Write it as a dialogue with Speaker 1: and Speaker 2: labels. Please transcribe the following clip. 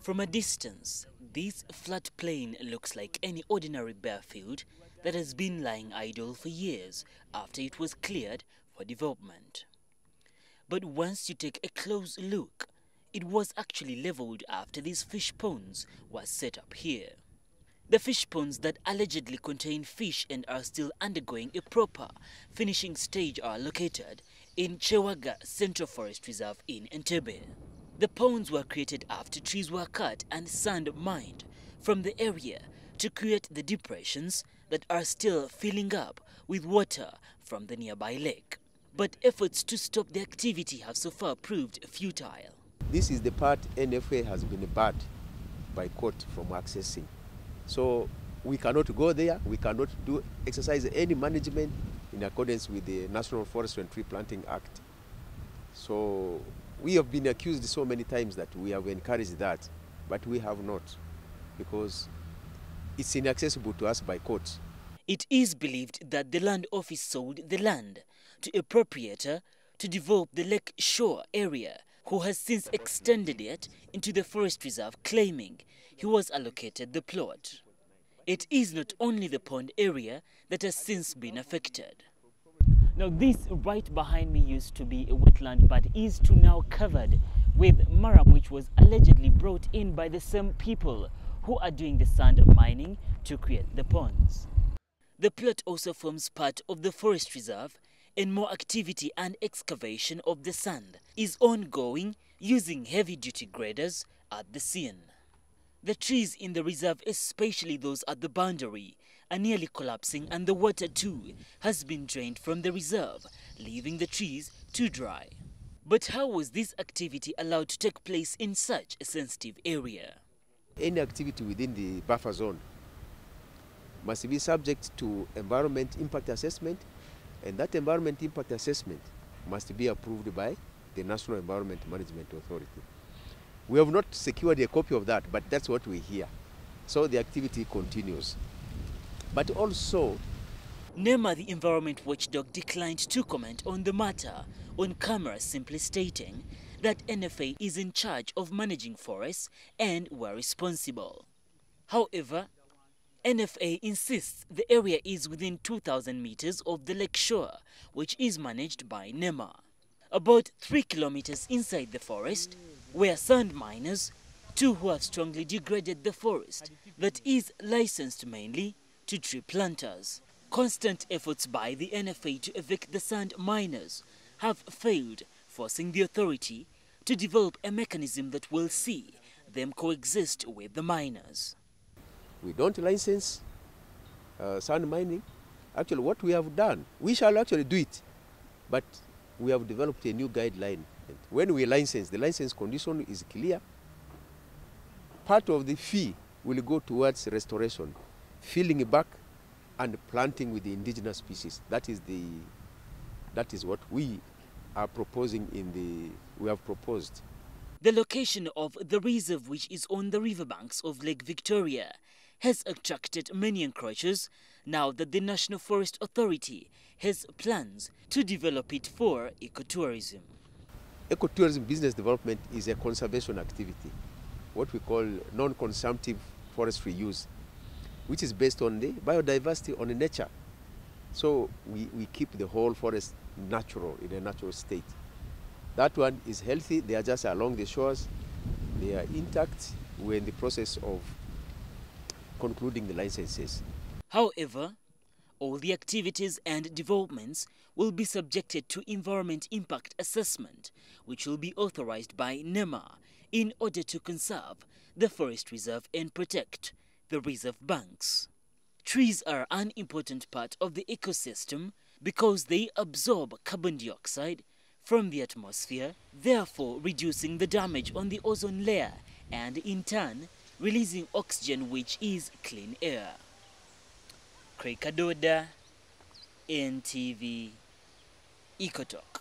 Speaker 1: From a distance, this flat plain looks like any ordinary bare field that has been lying idle for years after it was cleared for development. But once you take a close look, it was actually leveled after these fish ponds were set up here. The fish ponds that allegedly contain fish and are still undergoing a proper finishing stage are located in Kyewaaga Central Forest Reserve in Entebbe. The ponds were created after trees were cut and sand mined from the area to create the depressions that are still filling up with water from the nearby lake. But efforts to stop the activity have so far proved futile.
Speaker 2: This is the part NFA has been barred by court from accessing. So we cannot go there, we cannot exercise any management in accordance with the National Forestry and Tree Planting Act. So we have been accused so many times that we have encouraged that, but we have not, because it's inaccessible to us by court.
Speaker 1: It is believed that the land office sold the land to a proprietor to develop the lake shore area, who has since extended it into the forest reserve, claiming he was allocated the plot. It is not only the pond area that has since been affected. Now, this right behind me used to be a wetland, but is to now covered with maram, which was allegedly brought in by the same people who are doing the sand mining to create the ponds. The plot also forms part of the forest reserve, and more activity and excavation of the sand is ongoing using heavy-duty graders at the scene. The trees in the reserve, especially those at the boundary, are nearly collapsing, and the water too has been drained from the reserve, leaving the trees to dry. But how was this activity allowed to take place in such a sensitive area?
Speaker 2: Any activity within the buffer zone must be subject to environment impact assessment, and that environment impact assessment must be approved by the National Environment Management Authority. We have not secured a copy of that, but that's what we hear. So the activity continues. But also,
Speaker 1: NEMA, the environment watchdog, declined to comment on the matter on camera, simply stating that NFA is in charge of managing forests and were responsible. However, NFA insists the area is within 2,000 meters of the lake shore, which is managed by NEMA. About 3 kilometers inside the forest, where sand miners, two who have strongly degraded the forest that is licensed mainly to tree planters. Constant efforts by the NFA to evict the sand miners have failed, forcing the authority to develop a mechanism that will see them coexist with the miners.
Speaker 2: we don't license sand mining. Actually, what we have done, we shall actually do it, but we have developed a new guideline. And when we license, the license condition is clear. Part of the fee will go towards restoration, filling back, and planting with the indigenous species. That is what we are proposing we have proposed.
Speaker 1: The location of the reserve, which is on the riverbanks of Lake Victoria, has attracted many encroachers now that the National Forest Authority has plans to develop it for ecotourism.
Speaker 2: Ecotourism business development is a conservation activity, what we call non-consumptive forestry use, which is based on the biodiversity, on the nature. So we keep the whole forest natural, in a natural state. That one is healthy. They are just along the shores. They are intact. We're in the process of concluding the licenses.
Speaker 1: However, all the activities and developments will be subjected to environment impact assessment, which will be authorized by NEMA in order to conserve the forest reserve and protect the reserve banks. Trees are an important part of the ecosystem because they absorb carbon dioxide from the atmosphere, therefore reducing the damage on the ozone layer and in turn releasing oxygen, which is clean air. Kyewaaga, NTV, EcoTalk.